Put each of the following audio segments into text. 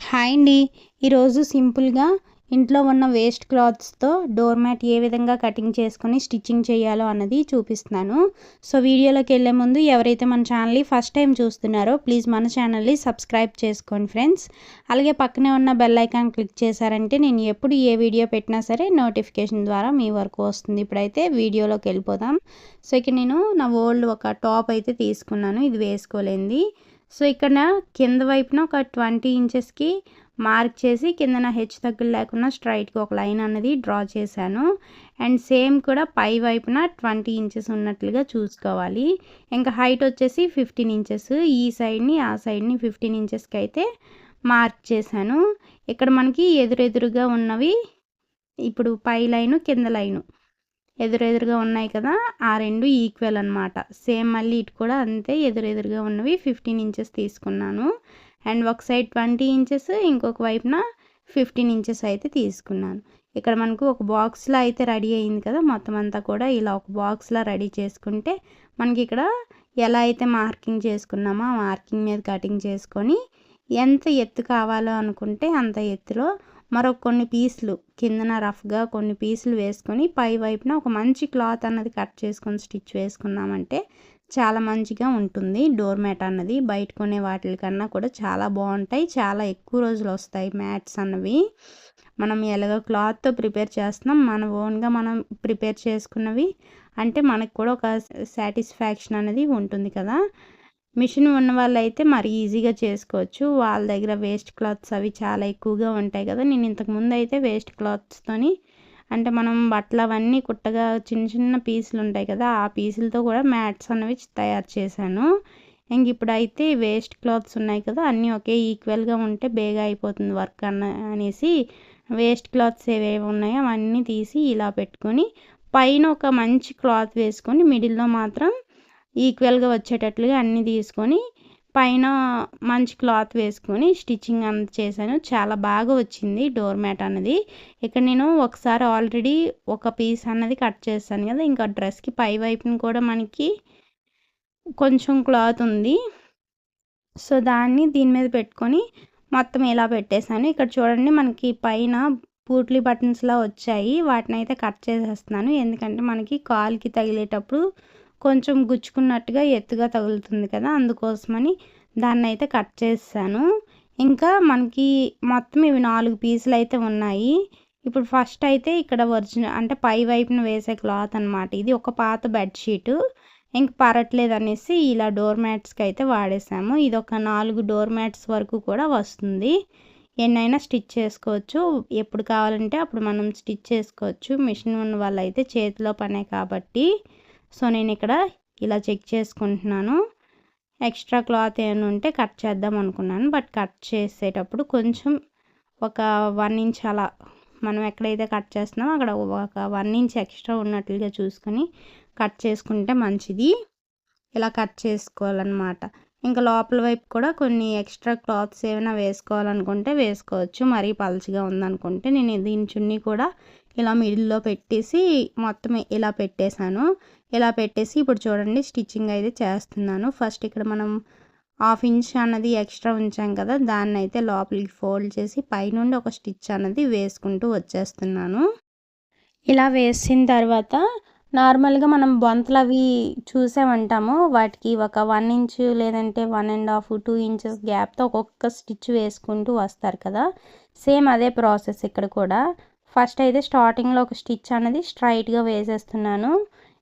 Hi అండి. ఈరోజు సింపుల్‌గా ఇంట్లో ఉన్న వేస్ట్ క్లాత్స్‌తో డోర్ మ్యాట్ ఏ విధంగా కటింగ్ చేసుకొని స్టిచ్చింగ్ చేయాలో అన్నది చూపిస్తున్నాను. సో, వీడియోలోకెళ్ళే ముందు ఎవరైతే మన ఛానల్‌ని ఫస్ట్ టైం చూస్తున్నారో ప్లీజ్ మన ఛానల్‌ని సబ్స్క్రైబ్ చేసుకోండి ఫ్రెండ్స్. అలాగే పక్కనే ఉన్న బెల్ ఐకాన్ క్లిక్ చేశారంటే నేను ఎప్పుడు ఏ వీడియో పెట్టినా సరే నోటిఫికేషన్ ద్వారా మీ వరకు వస్తుంది. ఇప్పుడైతే వీడియోలోకి వెళ్ళిపోదాం. సో, ఇక్కడ నేను నా ఓల్డ్ ఒక టాప్ అయితే తీసుకున్నాను. ఇది వేసుకోలేనిది. సో, ఇక్కడ కింద వైపున ఒక 20 ఇంచెస్‌కి మార్క్ చేసి కిందన హెచ్చు తగ్గులు లేకుండా స్ట్రైట్‌గా ఒక లైన్ అనేది డ్రా చేశాను. అండ్ సేమ్ కూడా పై వైపున 20 ఇంచెస్ ఉన్నట్లుగా చూసుకోవాలి. ఇంకా హైట్ వచ్చేసి 15 ఇంచెస్. ఈ సైడ్‌ని ఆ సైడ్‌ని 15 ఇంచెస్‌కి అయితే మార్క్ చేశాను. ఇక్కడ మనకి ఎదురెదురుగా ఉన్నవి ఇప్పుడు పై లైను, కింద లైను ఎదురెదురుగా ఉన్నాయి కదా! ఆ 2 ఈక్వల్ అనమాట. సేమ్ మళ్ళీ ఇటు కూడా అంతే ఎదురెదురుగా ఉన్నవి 15 ఇంచెస్ తీసుకున్నాను. అండ్ ఒక సైడ్ 20 ఇంచెస్ ఇంకొక వైపున 15 ఇంచెస్ అయితే తీసుకున్నాను. ఇక్కడ మనకు ఒక బాక్స్‌లా అయితే రెడీ అయింది కదా! మొత్తం అంతా కూడా ఇలా ఒక బాక్స్‌లా రెడీ చేసుకుంటే మనకి ఇక్కడ ఎలా అయితే మార్కింగ్ చేసుకున్నామో ఆ మార్కింగ్ మీద కటింగ్ చేసుకొని ఎంత ఎత్తు కావాలో అనుకుంటే అంత ఎత్తులో మరొక కొన్ని పీసులు కిందన రఫ్గా కొన్ని పీసులు వేసుకొని పై వైపున ఒక మంచి క్లాత్ అన్నది కట్ చేసుకొని స్టిచ్ వేసుకున్నామంటే చాలా మంచిగా ఉంటుంది. డోర్ మ్యాట్ అన్నది బయట కొనే వాటికన్నా కూడా చాలా బాగుంటాయి. చాలా ఎక్కువ రోజులు వస్తాయి మ్యాట్స్ అన్నవి. మనం ఎలాగో క్లాత్తో ప్రిపేర్ చేస్తున్నాం, మన ఓన్గా మనం ప్రిపేర్ చేసుకున్నవి అంటే మనకు కూడా ఒక సాటిస్ఫాక్షన్ అనేది ఉంటుంది కదా. మిషన్ ఉన్న వాళ్ళైతే మరి ఈజీగా చేసుకోవచ్చు. వాళ్ళ దగ్గర వేస్ట్ క్లాత్స్ అవి చాలా ఎక్కువగా ఉంటాయి కదా. నేను ఇంతకుముందు అయితే వేస్ట్ క్లాత్స్తోని అంటే మనం బట్టలు అవన్నీ కుట్టగా చిన్న చిన్న పీసులు ఉంటాయి కదా, ఆ పీసులతో కూడా మ్యాట్స్ అనేవి తయారు చేశాను. ఇంక ఇప్పుడైతే వేస్ట్ క్లాత్స్ ఉన్నాయి కదా, అన్నీ ఒకే ఈక్వల్గా ఉంటే బేగా అయిపోతుంది వర్క్ అనేసి వేస్ట్ క్లాత్స్ ఏవేవి ఉన్నాయో అవన్నీ తీసి ఇలా పెట్టుకొని పైన ఒక మంచి క్లాత్ వేసుకొని మిడిల్లో మాత్రం ఈక్వల్గా వచ్చేటట్లుగా అన్నీ తీసుకొని పైన మంచి క్లాత్ వేసుకొని స్టిచ్చింగ్ అంత చేశాను. చాలా బాగా వచ్చింది డోర్ మ్యాట్ అన్నది. ఇక్కడ నేను ఒకసారి ఆల్రెడీ ఒక పీస్ అన్నది కట్ చేశాను కదా, ఇంకా డ్రెస్కి పై వైపున కూడా మనకి కొంచెం క్లాత్ ఉంది. సో, దాన్ని దీని మీద పెట్టుకొని మొత్తం ఇలా పెట్టేశాను. ఇక్కడ చూడండి మనకి పైన పూట్లీ బటన్స్లా వచ్చాయి. వాటిని అయితే కట్ చేసేస్తున్నాను. ఎందుకంటే మనకి కాలుకి తగిలేటప్పుడు కొంచెం గుచ్చుకున్నట్టుగా ఎత్తుగా తగులుతుంది కదా, అందుకోసమని దాన్ని అయితే కట్ చేసాను. ఇంకా మనకి మొత్తం ఇవి 4 పీసులు అయితే ఉన్నాయి. ఇప్పుడు ఫస్ట్ అయితే ఇక్కడ ఒరిజినల్ అంటే పై వైపున వేసే క్లాత్ అనమాట. ఇది ఒక పాత బెడ్షీటు ఇంక పరట్లేదు అనేసి ఇలా డోర్ మ్యాట్స్కి అయితే వాడేసాము. ఇది ఒక 4 డోర్ మ్యాట్స్ వరకు కూడా వస్తుంది. ఎన్నైనా స్టిచ్ చేసుకోవచ్చు. ఎప్పుడు కావాలంటే అప్పుడు మనం స్టిచ్ చేసుకోవచ్చు. మిషన్ ఉన్న వాళ్ళైతే చేతిలో పనే కాబట్టి. సో, నేను ఇక్కడ ఇలా చెక్ చేసుకుంటున్నాను. ఎక్స్ట్రా క్లాత్ ఏమైనా ఉంటే కట్ చేద్దాం అనుకున్నాను. బట్ కట్ చేసేటప్పుడు కొంచెం ఒక 1 ఇంచ్ అలా మనం ఎక్కడైతే కట్ చేస్తున్నామో అక్కడ ఒక 1 ఇంచ్ ఎక్స్ట్రా ఉన్నట్లుగా చూసుకొని కట్ చేసుకుంటే మంచిది. ఇలా కట్ చేసుకోవాలన్నమాట. ఇంకా లోపల వైపు కూడా కొన్ని ఎక్స్ట్రా క్లాత్స్ ఏమైనా వేసుకోవాలనుకుంటే వేసుకోవచ్చు. మరీ పలుచగా ఉందనుకుంటే నేను దీని చున్నీ కూడా ఇలా మిడిల్లో పెట్టేసి మొత్తం ఇలా పెట్టేశాను. ఇలా పెట్టేసి ఇప్పుడు చూడండి స్టిచ్చింగ్ అయితే చేస్తున్నాను. ఫస్ట్ ఇక్కడ మనం 1/2 ఇంచ్ అన్నది ఎక్స్ట్రా ఉంచాం కదా, దాన్ని అయితే లోపలికి ఫోల్డ్ చేసి పైనుండి ఒక స్టిచ్ అన్నది వేసుకుంటూ వచ్చేస్తున్నాను. ఇలా వేసిన తర్వాత నార్మల్గా మనం బొంతలు అవి చూసామంటాము, వాటికి ఒక 1 ఇంచ్ లేదంటే 1.5 2 ఇంచెస్ గ్యాప్తో ఒక్కొక్క స్టిచ్ వేసుకుంటూ వస్తారు కదా. సేమ్ అదే ప్రాసెస్ ఇక్కడ కూడా. ఫస్ట్ అయితే స్టార్టింగ్లో ఒక స్టిచ్ అనేది స్ట్రైట్గా వేసేస్తున్నాను.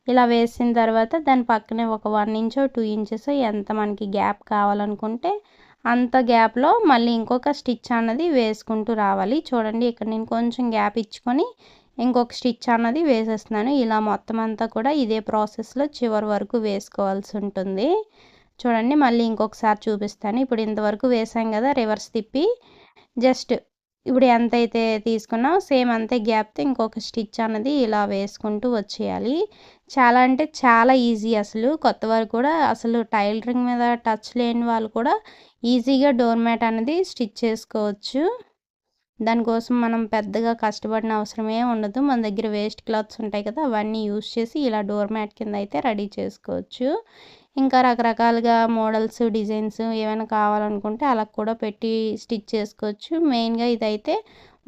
ఇలా వేసిన తర్వాత దాని పక్కనే ఒక 1 ఇంచో 2 ఇంచెస్ ఎంత మనకి గ్యాప్ కావాలనుకుంటే అంత గ్యాప్లో మళ్ళీ ఇంకొక స్టిచ్ అన్నది వేసుకుంటూ రావాలి. చూడండి ఇక్కడ నేను కొంచెం గ్యాప్ ఇచ్చుకొని ఇంకొక స్టిచ్ అన్నది వేసేస్తున్నాను. ఇలా మొత్తం అంతా కూడా ఇదే ప్రాసెస్లో చివరి వరకు వేసుకోవాల్సి ఉంటుంది. చూడండి మళ్ళీ ఇంకొకసారి చూపిస్తాను. ఇప్పుడు ఇంతవరకు వేసాం కదా, రివర్స్ తిప్పి జస్ట్ ఇప్పుడు ఎంతైతే తీసుకున్నామో సేమ్ అంతే గ్యాప్తో ఇంకొక స్టిచ్ అన్నది ఇలా వేసుకుంటూ వచ్చేయాలి. చాలా అంటే చాలా ఈజీ. అసలు కొత్త వారు కూడా అసలు టైలరింగ్ మీద టచ్ లేని వాళ్ళు కూడా ఈజీగా డోర్ మ్యాట్ అనేది స్టిచ్ చేసుకోవచ్చు. దానికోసం మనం పెద్దగా కష్టపడిన అవసరమే ఉండదు. మన దగ్గర వేస్ట్ క్లాత్స్ ఉంటాయి కదా, అవన్నీ యూస్ చేసి ఇలా డోర్ మ్యాట్ కింద అయితే రెడీ చేసుకోవచ్చు. ఇంకా రకరకాలుగా మోడల్స్, డిజైన్స్ ఏమైనా కావాలనుకుంటే అలా కూడా పెట్టి స్టిచ్ చేసుకోవచ్చు. మెయిన్గా ఇదైతే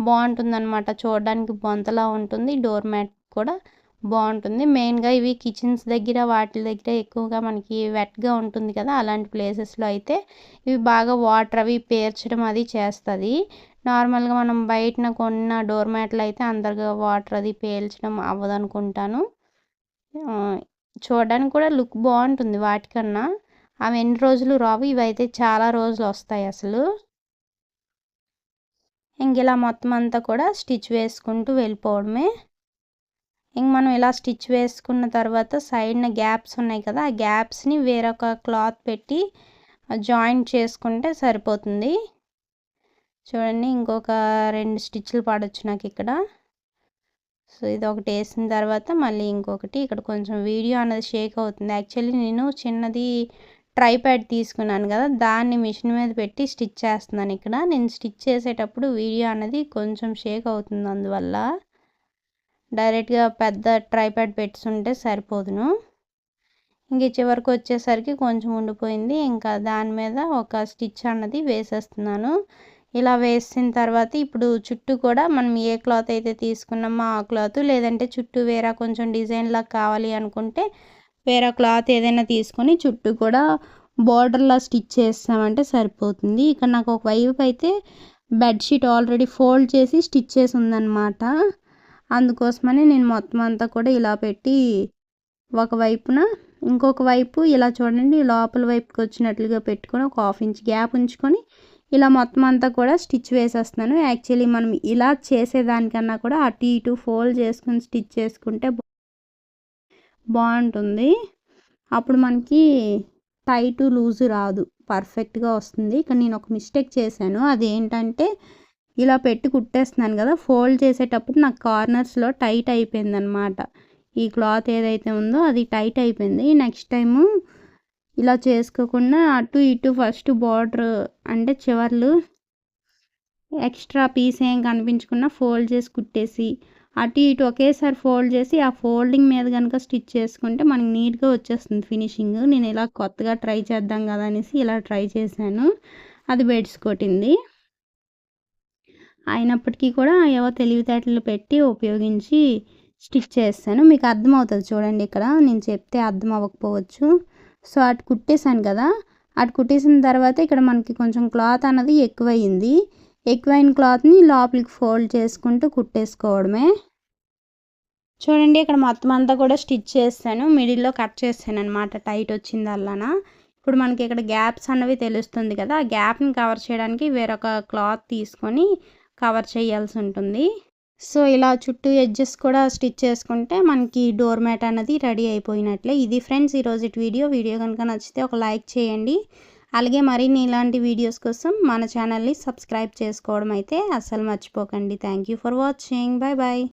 బాగుంటుందన్నమాట, చూడడానికి బొంతలా ఉంటుంది. డోర్ మ్యాట్ కూడా బాగుంటుంది. మెయిన్గా ఇవి కిచెన్స్ దగ్గర వాటి దగ్గర ఎక్కువగా మనకి వెట్గా ఉంటుంది కదా, అలాంటి ప్లేసెస్లో అయితే ఇవి బాగా వాటర్ అవి పేర్చడం అది చేస్తుంది. నార్మల్గా మనం బయటన కొన్న డోర్ మ్యాట్లు అయితే అందరిగా వాటర్ అది పేల్చడం అవ్వదు అనుకుంటాను. చూడడానికి కూడా లుక్ బాగుంటుంది వాటికన్నా. అవి ఎన్ని రోజులు రావు, ఇవైతే చాలా రోజులు వస్తాయి అసలు. ఇంక ఇలా మొత్తం అంతా కూడా స్టిచ్ వేసుకుంటూ వెళ్ళిపోవడమే. ఇంక మనం ఇలా స్టిచ్ వేసుకున్న తర్వాత సైడ్న గ్యాప్స్ ఉన్నాయి కదా, ఆ గ్యాప్స్ని వేరొక క్లాత్ పెట్టి జాయింట్ చేసుకుంటే సరిపోతుంది. చూడండి, ఇంకొక 2 స్టిచ్లు పడవచ్చు నాకు ఇక్కడ. సో ఇది ఒకటి వేసిన తర్వాత మళ్ళీ ఇంకొకటి. ఇక్కడ కొంచెం వీడియో అనేది షేక్ అవుతుంది. యాక్చువల్లీ నేను చిన్నది ట్రైప్యాడ్ తీసుకున్నాను కదా, దాన్ని మిషన్ మీద పెట్టి స్టిచ్ చేస్తున్నాను. ఇక్కడ నేను స్టిచ్ చేసేటప్పుడు వీడియో అనేది కొంచెం షేక్ అవుతుంది, అందువల్ల డైరెక్ట్గా పెద్ద ట్రైప్యాడ్ పెట్టుకుంటే సరిపోదును. ఇంక చివరికి వచ్చేసరికి కొంచెం ఉండిపోయింది. ఇంకా దాని మీద ఒక స్టిచ్ అన్నది వేసేస్తున్నాను. ఇలా వేసిన తర్వాత ఇప్పుడు చుట్టూ కూడా మనం ఏ క్లాత్ అయితే తీసుకున్నామో ఆ క్లాత్, లేదంటే చుట్టూ వేరే కొంచెం డిజైన్ లాగా కావాలి అనుకుంటే వేరే క్లాత్ ఏదైనా తీసుకొని చుట్టూ కూడా బార్డర్లా స్టిచ్ చేస్తామంటే సరిపోతుంది. ఇక్కడ నాకు ఒక వైపు అయితే బెడ్షీట్ ఆల్రెడీ ఫోల్డ్ చేసి స్టిచ్ చేసి ఉందన్నమాట. అందుకోసమని నేను మొత్తం అంతా కూడా ఇలా పెట్టి ఒకవైపున, ఇంకొక వైపు ఇలా చూడండి లోపల వైపుకి వచ్చినట్లుగా పెట్టుకొని ఒక 1/2 ఇంచ్ గ్యాప్ ఉంచుకొని ఇలా మొత్తం అంతా కూడా స్టిచ్ వేసేస్తున్నాను. యాక్చువల్లీ మనం ఇలా చేసేదానికన్నా కూడా అటు ఇటు ఫోల్డ్ చేసుకుని స్టిచ్ చేసుకుంటే బాగుంటుంది. అప్పుడు మనకి టైట్ లూజ్ రాదు, పర్ఫెక్ట్గా వస్తుంది. ఇక్కడ నేను ఒక మిస్టేక్ చేశాను. అదేంటంటే ఇలా పెట్టి కుట్టేస్తున్నాను కదా, ఫోల్డ్ చేసేటప్పుడు నాకు కార్నర్స్లో టైట్ అయిపోయిందనమాట. ఈ క్లాత్ ఏదైతే ఉందో అది టైట్ అయిపోయింది. నెక్స్ట్ టైము ఇలా చేసుకోకుండా అటు ఇటు ఫస్ట్ బార్డర్ అంటే చివర్లు ఎక్స్ట్రా పీస్ ఏం కనిపించకుండా ఫోల్డ్ చేసి కుట్టేసి అటు ఇటు ఒకేసారి ఫోల్డ్ చేసి ఆ ఫోల్డింగ్ మీద కనుక స్టిచ్ చేసుకుంటే మనకి నీట్గా వచ్చేస్తుంది ఫినిషింగ్. నేను ఇలా కొత్తగా ట్రై చేద్దాం కదా అనేసి ఇలా ట్రై చేశాను, అది బెడ్స్ కొట్టింది. అయినప్పటికీ కూడా ఏవో తెలివితేటలు పెట్టి ఉపయోగించి స్టిచ్ చేస్తాను. మీకు అర్థమవుతుంది చూడండి, ఇక్కడ నేను చెప్తే అర్థం అవ్వకపోవచ్చు. సో అటు కుట్టేసాను కదా, అటు కుట్టేసిన తర్వాత ఇక్కడ మనకి కొంచెం క్లాత్ అన్నది ఎక్కువైంది. ఎక్కువైన క్లాత్ని లోపలికి ఫోల్డ్ చేసుకుంటూ కుట్టేసుకోవడమే. చూడండి, ఇక్కడ మొత్తం అంతా కూడా స్టిచ్ చేస్తాను, మిడిల్లో కట్ చేస్తాను అనమాట, టైట్ వచ్చింది అల్లనా. ఇప్పుడు మనకి ఇక్కడ గ్యాప్స్ అన్నవి తెలుస్తుంది కదా, ఆ గ్యాప్ని కవర్ చేయడానికి వేరొక క్లాత్ తీసుకొని కవర్ చేయాల్సి ఉంటుంది. సో ఇలా చుట్టూ ఎడ్జెస్ కూడా స్టిచ్ చేసుకుంటే మనకి డోర్ మ్యాట్ అన్నది రెడీ అయిపోయినట్లే. ఇది ఫ్రెండ్స్ ఈరోజు వీడియో కనుక నచ్చితే ఒక లైక్ చేయండి. అలాగే మరిన్ని ఇలాంటి వీడియోస్ కోసం మన ఛానల్ని సబ్స్క్రైబ్ చేసుకోవడం అయితే అస్సలు మర్చిపోకండి. Thank you for watching. Bye bye.